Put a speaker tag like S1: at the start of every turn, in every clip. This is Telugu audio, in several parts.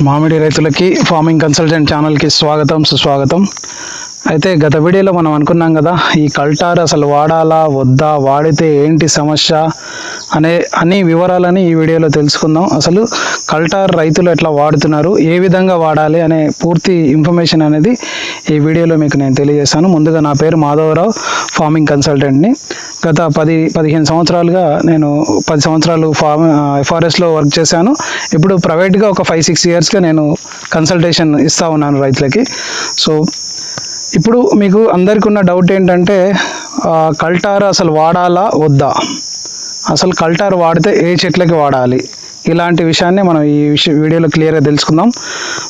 S1: మామిడి రైతులకి ఫార్మింగ్ కన్సల్టెంట్ ఛానల్కి స్వాగతం సుస్వాగతం. అయితే గత వీడియోలో మనం అనుకున్నాం కదా, ఈ కల్టార్ అసలు వాడాలా వద్దా, వాడితే ఏంటి సమస్య అనే వివరాలని ఈ వీడియోలో తెలుసుకుందాం. అసలు కల్టార్ రైతులు ఎట్లా వాడుతున్నారు, ఏ విధంగా వాడాలి అనే పూర్తి ఇన్ఫర్మేషన్ అనేది ఈ వీడియోలో మీకు నేను తెలియజేస్తాను. ముందుగా నా పేరు మాధవరావు, ఫార్మింగ్ కన్సల్టెంట్ని. గత 10-15 సంవత్సరాలుగా నేను 10 సంవత్సరాలు ఎఫ్ఆర్ఎస్లో వర్క్ చేశాను. ఇప్పుడు ప్రైవేట్గా ఒక 5-6 ఇయర్స్గా నేను కన్సల్టేషన్ ఇస్తూ ఉన్నాను రైతులకి. సో ఇప్పుడు మీకు అందరికీ ఉన్న డౌట్ ఏంటంటే, కల్టార్ అసలు వాడాలా వద్దా, అసలు కల్టార్ వాడితే ఏ చెట్లకి వాడాలి, ఇలాంటి విషయాన్ని మనం ఈ వీడియోలో క్లియర్గా తెలుసుకుందాం.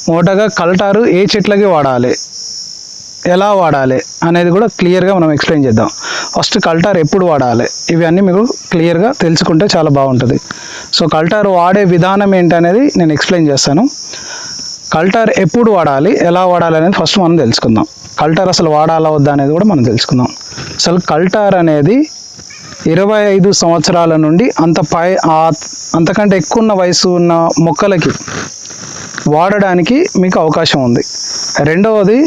S1: మొదటగా కల్టారు ఏ చెట్లకి వాడాలి, ఎలా వాడాలి అనేది కూడా క్లియర్గా మనం ఎక్స్ప్లెయిన్ చేద్దాం. ఫస్ట్ కల్టార్ ఎప్పుడు వాడాలి, ఇవి అన్నీ మీకు క్లియర్గా తెలుసుకుంటే చాలా బాగుంటుంది. సో కల్టార్ వాడే విధానం ఏంటనేది నేను ఎక్స్ప్లెయిన్ చేస్తాను. కల్టార్ ఎప్పుడు వాడాలి, ఎలా వాడాలి అనేది ఫస్ట్ మనం తెలుసుకుందాం. కల్టార్ అసలు వాడాలా వద్దా అనేది కూడా మనం తెలుసుకుందాం. అసలు కల్టార్ అనేది 25 సంవత్సరాల నుండి అంతకంటే ఎక్కువ ఉన్న వయసు ఉన్న మొక్కలకి వాడడానికి మీకు అవకాశం ఉంది. రెండవది,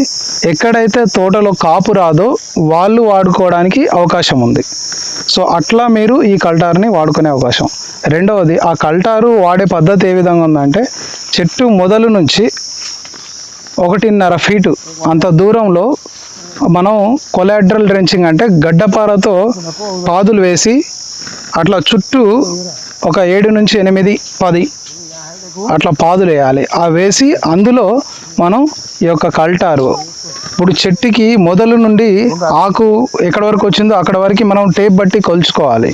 S1: ఎక్కడైతే తోటలో కాపు రాదో వాళ్ళు వాడుకోవడానికి అవకాశం ఉంది. సో అట్లా మీరు ఈ కల్టార్ని వాడుకునే అవకాశం. రెండవది, ఆ కల్టారు వాడే పద్ధతి ఏ విధంగా ఉందంటే, చెట్టు మొదలు నుంచి 1.5 ఫీటు అంత దూరంలో మనం కొలాటరల్ డ్రెంచింగ్ అంటే గడ్డపారతో పాదులు వేసి అట్లా చుట్టూ ఒక 7 నుంచి 8, 10 అట్లా పాదులు వేయాలి. ఆ వేసి అందులో మనం ఈ యొక్క కల్టారు, ఇప్పుడు చెట్టుకి మొదలు నుండి ఆకు ఎక్కడ వరకు వచ్చిందో అక్కడ వరకు మనం టేప్ బట్టి కొలుచుకోవాలి.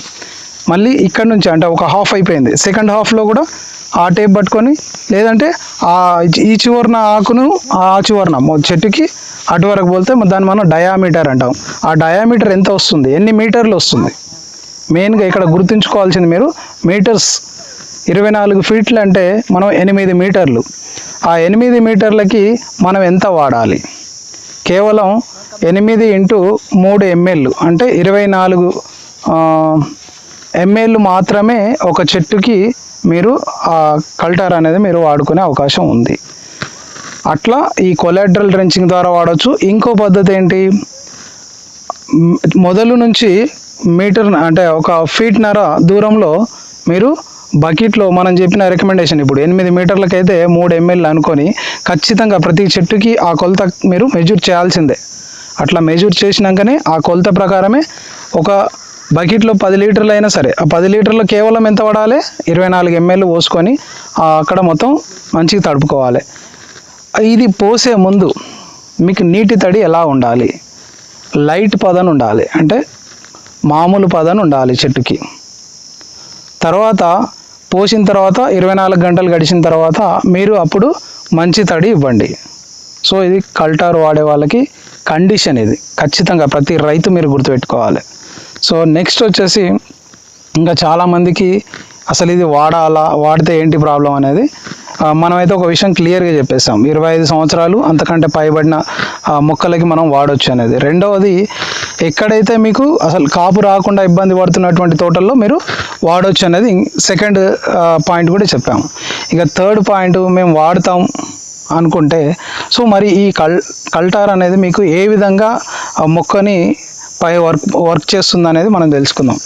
S1: మళ్ళీ ఇక్కడ నుంచి అంటే ఒక హాఫ్ అయిపోయింది, సెకండ్ హాఫ్లో కూడా ఆ టేప్ పట్టుకొని, లేదంటే ఈ చివరన ఆకును ఆ చివరన చెట్టుకి అటు వరకు పోతే దాన్ని మనం డయామీటర్ అంటాం. ఆ డయామీటర్ ఎంత వస్తుంది, ఎన్ని మీటర్లు వస్తుంది, మెయిన్గా ఇక్కడ గుర్తుంచుకోవాల్సింది మీరు మీటర్స్. 24 ఫీట్లు అంటే మనం 8 మీటర్లు. ఆ 8 మీటర్లకి మనం ఎంత వాడాలి, కేవలం 8 × 3 ml అంటే 24 ml మాత్రమే ఒక చెట్టుకి మీరు ఆ కల్టార్ అనేది మీరు వాడుకునే అవకాశం ఉంది. అట్లా ఈ కొలాటరల్ డ్రెంచింగ్ ద్వారా వాడచ్చు. ఇంకో పద్ధతి ఏంటి, మొదలు నుంచి మీటర్ అంటే ఒక 1.5 ఫీట్ దూరంలో మీరు బకెట్లో మనం చెప్పిన రికమెండేషన్, ఇప్పుడు 8 మీటర్లకైతే 3 ml అనుకొని ఖచ్చితంగా ప్రతి చెట్టుకి ఆ కొలత మీరు మెజూర్ చేయాల్సిందే. అట్లా మెజూర్ చేసినాకనే ఆ కొలత ప్రకారమే ఒక బకెట్లో 10 లీటర్లు అయినా సరే, ఆ 10 లీటర్లు కేవలం ఎంత పడాలి, 24 ml పోసుకొని అక్కడ మొత్తం మంచిగా తడుపుకోవాలి. ఇది పోసే ముందు మీకు నీటి తడి ఎలా ఉండాలి, లైట్ పదన ఉండాలి, అంటే మామూలు పదన ఉండాలి చెట్టుకి. తర్వాత పోసిన తర్వాత 24 గంటలు గడిచిన తర్వాత మీరు అప్పుడు మంచి తడి ఇవ్వండి. సో ఇది కల్టార్ వాడే వాళ్ళకి కండిషన్, ఇది ఖచ్చితంగా ప్రతి రైతు మీరు గుర్తుపెట్టుకోవాలి. సో నెక్స్ట్ వచ్చేసి, ఇంకా చాలామందికి అసలు ఇది వాడాలా, వాడితే ఏంటి ప్రాబ్లం అనేది మనమైతే ఒక విషయం క్లియర్గా చెప్పేస్తాం. 25 సంవత్సరాలు అంతకంటే పైబడిన మొక్కలకి మనం వాడొచ్చు అనేది. రెండవది, ఎక్కడైతే మీకు అసలు కాపు రాకుండా ఇబ్బంది పడుతున్నటువంటి తోటల్లో మీరు వాడొచ్చు అనేది సెకండ్ పాయింట్ కూడా చెప్పాము. ఇక థర్డ్ పాయింట్, మేము వాడతాం అనుకుంటే, సో మరి ఈ కల్టార్ అనేది మీకు ఏ విధంగా మొక్కని పై వర్క్ చేస్తుంది అనేది మనం తెలుసుకుందాం.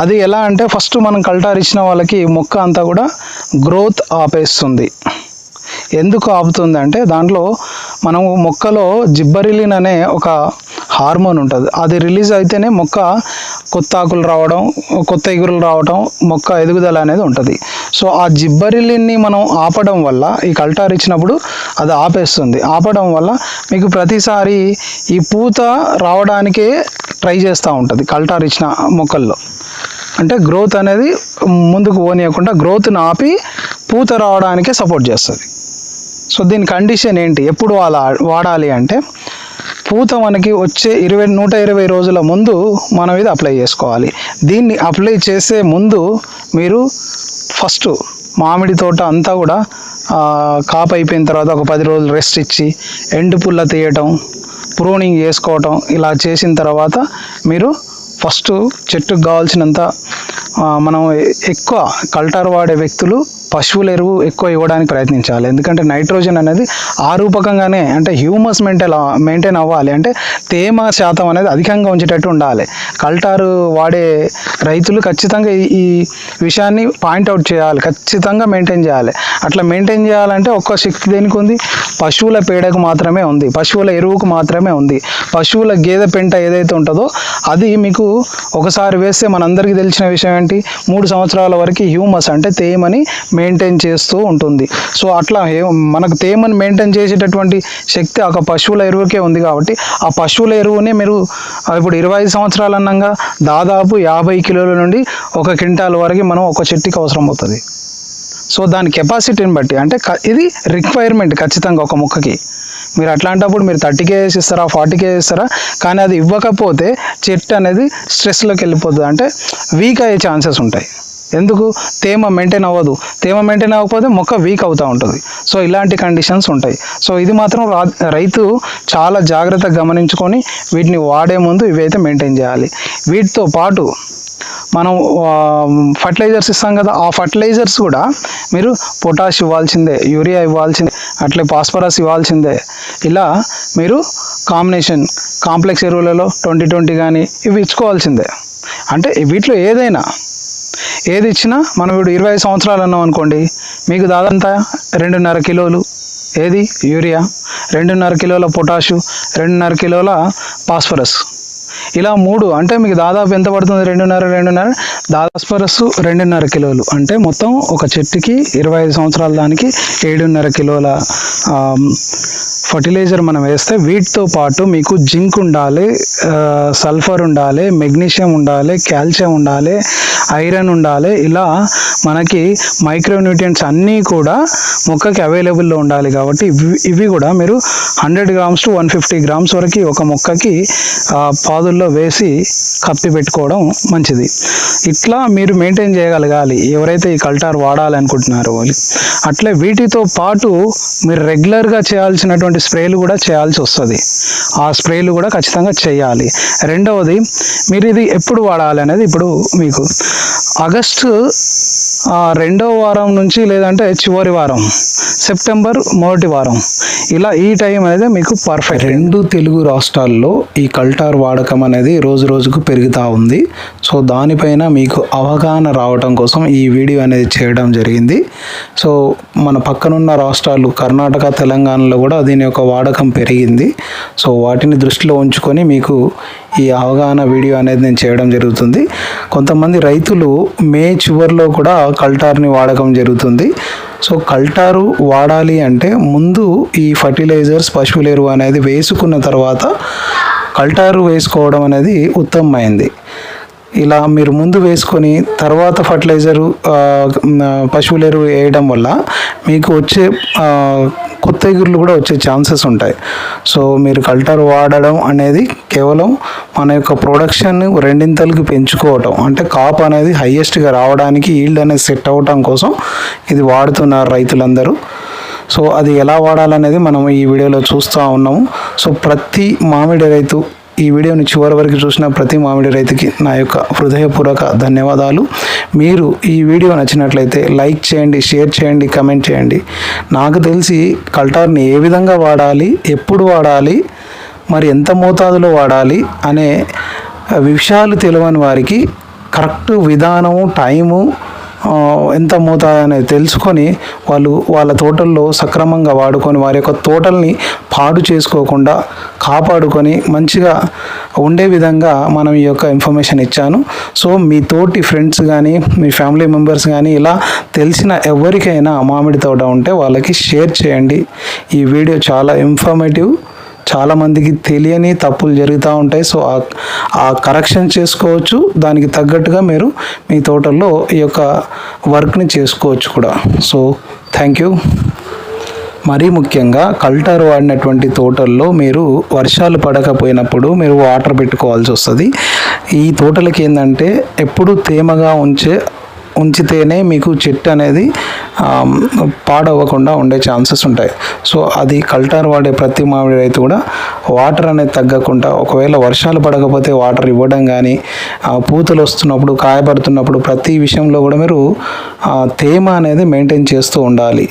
S1: అది ఎలా అంటే, ఫస్ట్ మనం కల్టార్ ఇచ్చిన వాళ్ళకి మొక్క అంతా కూడా గ్రోత్ ఆపేస్తుంది. ఎందుకు ఆపుతుంది అంటే, దాంట్లో మనము మొక్కలో జిబ్బరిలిన్ అనే ఒక హార్మోన్ ఉంటుంది. అది రిలీజ్ అయితేనే మొక్క కొత్త ఆకులు రావడం, కొత్త ఎగురులు రావడం, మొక్క ఎదుగుదల అనేది ఉంటుంది. సో ఆ జిబ్బరిలిన్ని మనం ఆపడం వల్ల, ఈ కల్టార్ ఇచ్చినప్పుడు అది ఆపేస్తుంది. ఆపడం వల్ల మీకు ప్రతిసారి ఈ పూత రావడానికే ట్రై చేస్తూ ఉంటుంది కల్టార్ ఇచ్చిన మొక్కల్లో. అంటే గ్రోత్ అనేది ముందుకు పోనీయకుండా గ్రోత్ని ఆపి పూత రావడానికే సపోర్ట్ చేస్తుంది. సో దీని కండిషన్ ఏంటి, ఎప్పుడు వాడాలి అంటే, పూత మనకి వచ్చే 120 రోజుల ముందు మనం ఇది అప్లై చేసుకోవాలి. దీన్ని అప్లై చేసే ముందు మీరు ఫస్ట్ మామిడి తోట అంతా కూడా కాపు అయిపోయిన తర్వాత ఒక 10 రోజులు రెస్ట్ ఇచ్చి ఎండు పుల్ల తీయటం, ప్రూనింగ్ చేసుకోవటం, ఇలా చేసిన తర్వాత మీరు ఫస్ట్ చెట్టుకు కావాల్సినంత మనం ఎక్కువ కల్టార్ వాడే వ్యక్తులు పశువుల ఎరువు ఎక్కువ ఇవ్వడానికి ప్రయత్నించాలి. ఎందుకంటే నైట్రోజన్ అనేది ఆ రూపకంగానే అంటే హ్యూమస్ మెయింటైన్ అవ్వాలి అంటే తేమ శాతం అనేది అధికంగా ఉంచేటట్టు ఉండాలి. కల్టారు వాడే రైతులు ఖచ్చితంగా ఈ విషయాన్ని పాయింట్అవుట్ చేయాలి, ఖచ్చితంగా మెయింటైన్ చేయాలి. అట్లా మెయింటైన్ చేయాలంటే ఒక్క శక్తి దేనికి ఉంది, పశువుల పేడకు మాత్రమే ఉంది, పశువుల ఎరువుకు మాత్రమే ఉంది. పశువుల గేదె పెంట ఏదైతే ఉంటుందో అది మీకు ఒకసారి వేస్తే మనందరికీ తెలిసిన విషయం ఏంటి, 3 సంవత్సరాల వరకు హ్యూమస్ అంటే తేమని మెయింటైన్ చేస్తూ ఉంటుంది. సో అట్లా మనకు తేమని మెయింటైన్ చేసేటటువంటి శక్తి ఒక పశువుల ఎరువుకే ఉంది. కాబట్టి ఆ పశువుల ఎరువుని మీరు ఇప్పుడు 25 సంవత్సరాలు అన్నాగా దాదాపు 50 కిలోల నుండి 1 క్వింటాల్ వరకు మనం ఒక చెట్టుకి అవసరం అవుతుంది. సో దాని కెపాసిటీని బట్టి అంటే ఇది రిక్వైర్మెంట్ ఖచ్చితంగా ఒక మొక్కకి. మీరు అట్లాంటప్పుడు మీరు 30 కేజెస్ ఇస్తారా, 40 కేజెస్ ఇస్తారా, కానీ అది ఇవ్వకపోతే చెట్టు అనేది స్ట్రెస్లోకి వెళ్ళిపోతుంది, అంటే వీక్ అయ్యే ఛాన్సెస్ ఉంటాయి. ఎందుకు, తేమ మెయింటైన్ అవ్వదు, తేమ మెయింటైన్ అవ్వకపోతే మొక్క వీక్ అవుతూ ఉంటుంది. సో ఇలాంటి కండిషన్స్ ఉంటాయి. సో ఇది మాత్రం రైతు చాలా జాగ్రత్తగా గమనించుకొని వీటిని వాడే ముందు ఇవైతే మెయింటైన్ చేయాలి. వీటితో పాటు మనం ఫర్టిలైజర్స్ ఇస్తాం కదా, ఆ ఫర్టిలైజర్స్ కూడా మీరు పొటాష్ ఇవ్వాల్సిందే, యూరియా ఇవ్వాల్సిందే, అట్లే ఫాస్ఫరస్ ఇవ్వాల్సిందే. ఇలా మీరు కాంప్లెక్స్ ఎరువులలో 20-20 కానీ ఇవి ఇచ్చుకోవాల్సిందే. అంటే వీటిలో ఏది ఇచ్చినా మనం ఇప్పుడు 25 సంవత్సరాలు అన్నాం అనుకోండి, మీకు దాదాపు 2.5 కిలోలు ఏది యూరియా, 2.5 కిలోల పొటాషు, 2.5 కిలోల ఫాస్ఫరస్, ఇలా 3 అంటే మీకు దాదాపు ఎంత పడుతుంది, 2.5 ఫాస్ఫరస్ 2.5 కిలోలు అంటే మొత్తం ఒక చెట్టుకి 25 సంవత్సరాల దానికి 7.5 కిలోల ఫర్టిలైజర్ మనం వేస్తే వీటితో పాటు మీకు జింక్ ఉండాలి, సల్ఫర్ ఉండాలి, మెగ్నీషియం ఉండాలి, కాల్షియం ఉండాలి, ఐరన్ ఉండాలి. ఇలా మనకి మైక్రోన్యూట్రియంట్స్ అన్నీ కూడా మొక్కకి అవైలబుల్లో ఉండాలి. కాబట్టి ఇవి కూడా మీరు 100 గ్రామ్స్ to 150 గ్రామ్స్ వరకు ఒక మొక్కకి పాదుల్లో వేసి కప్పి పెట్టుకోవడం మంచిది. ఇట్లా మీరు మెయింటైన్ చేయగలగాలి ఎవరైతే ఈ కల్టార్ వాడాలనుకుంటున్నారో వాళ్ళు. అట్లే వీటితో పాటు మీరు రెగ్యులర్గా చేయాల్సినటువంటి స్ప్రేలు కూడా చేయాల్సి వస్తుంది. ఆ స్ప్రేలు కూడా ఖచ్చితంగా చేయాలి. రెండవది, మీరు ఇది ఎప్పుడు వాడాలి అనేది ఇప్పుడు మీకు ఆగస్టు 2వ వారం నుంచి లేదంటే చివరి వారం, సెప్టెంబర్ మొదటి వారం, ఇలా ఈ టైం అనేది మీకు పర్ఫెక్ట్. 2 తెలుగు రాష్ట్రాల్లో ఈ కల్టార్ వాడకం అనేది రోజు రోజుకు పెరుగుతూ ఉంది. సో దానిపైన మీకు అవగాహన రావడం కోసం ఈ వీడియో అనేది చేయడం జరిగింది. సో మన పక్కనున్న రాష్ట్రాలు కర్ణాటక, తెలంగాణలో కూడా దీని యొక్క వాడకం పెరిగింది. సో వాటిని దృష్టిలో ఉంచుకొని మీకు ఈ అవగాహన వీడియో అనేది నేను చేయడం జరుగుతుంది. కొంతమంది రైతులు మే చివరిలో కూడా కల్టార్ని వాడకం జరుగుతుంది. సో కల్టారు వాడాలి అంటే ముందు ఈ ఫర్టిలైజర్స్, పశువుల ఎరువు అనేది వేసుకున్న తర్వాత కల్టారు వేసుకోవడం అనేది ఉత్తమమైంది. ఇలా మీరు ముందు వేసుకొని తర్వాత ఫర్టిలైజరు, పశువుల ఎరువు వేయడం వల్ల మీకు వచ్చే కొత్త ఎగురులు కూడా వచ్చే ఛాన్సెస్ ఉంటాయి. సో మీరు కల్టార్ వాడడం అనేది కేవలం మన యొక్క ప్రొడక్షన్ 2 పెంచుకోవటం, అంటే కాప్ అనేది హైయెస్ట్గా రావడానికి, ఈల్డ్ అనేది సెట్ అవ్వటం కోసం ఇది వాడుతున్నారు రైతులందరూ. సో అది ఎలా వాడాలనేది మనం ఈ వీడియోలో చూస్తూ ఉన్నాము. సో ప్రతి మామిడి రైతు, ఈ వీడియోని చివరి వరకు చూసిన ప్రతి మామిడి రైతుకి నా యొక్క హృదయపూర్వక ధన్యవాదాలు. మీరు ఈ వీడియో నచ్చినట్లయితే లైక్ చేయండి, షేర్ చేయండి, కమెంట్ చేయండి. నాకు తెలిసి కల్టార్ని ఏ విధంగా వాడాలి, ఎప్పుడు వాడాలి, మరి ఎంత మోతాదులో వాడాలి అనే విషయాలు తెలియని వారికి కరెక్ట్ విధానము, టైము, ఎంత మోతాదు అనేది తెలుసుకొని వాళ్ళు వాళ్ళ తోటల్లో సక్రమంగా వాడుకొని వారి యొక్క తోటల్ని పాడు చేసుకోకుండా కాపాడుకొని మంచిగా ఉండే విధంగా మనం ఈ యొక్క ఇన్ఫర్మేషన్ ఇచ్చాను. సో మీ తోటి ఫ్రెండ్స్ కానీ, మీ ఫ్యామిలీ మెంబర్స్ కానీ, ఇలా తెలిసిన ఎవరికైనా మామిడి తోట ఉంటే వాళ్ళకి షేర్ చేయండి. ఈ వీడియో చాలా ఇన్ఫర్మేటివ్. చాలామందికి తెలియని తప్పులు జరుగుతూ ఉంటాయి. సో ఆ కరెక్షన్ చేసుకోవచ్చు. దానికి తగ్గట్టుగా మీరు మీ తోటల్లో ఈ యొక్క వర్క్ని చేసుకోవచ్చు కూడా. So thank you. మరీ ముఖ్యంగా కల్టార్ వాడినటువంటి తోటల్లో మీరు వర్షాలు పడకపోయినప్పుడు మీరు వాటర్ పెట్టుకోవాల్సి వస్తుంది. ఈ తోటలకి ఏంటంటే ఎప్పుడు తేమగా ఉంచే ఉంచితేనే మీకు చెట్టు అనేది పాడవకుండా ఉండే ఛాన్సెస్ ఉంటాయి. సో అది కల్టార్ వాడే ప్రతి మామిడి రైతు కూడా వాటర్ అనేది తగ్గకుండా, ఒకవేళ వర్షాలు పడకపోతే వాటర్ ఇవ్వడం కానీ, పూతలు వస్తున్నప్పుడు కాయపడుతున్నప్పుడు ప్రతి విషయంలో కూడా మీరు తేమ అనేది మెయింటైన్ చేస్తూ ఉండాలి.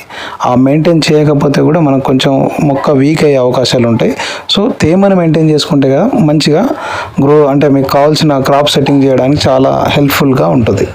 S1: ఆ మెయింటైన్ చేయకపోతే కూడా మనకు కొంచెం మొక్క వీక్ అయ్యే అవకాశాలు ఉంటాయి. సో తేమను మెయింటైన్ చేసుకుంటే కదా మంచిగా అంటే మీకు కావాల్సిన క్రాప్ సెట్టింగ్ చేయడానికి చాలా హెల్ప్ఫుల్గా ఉంటుంది.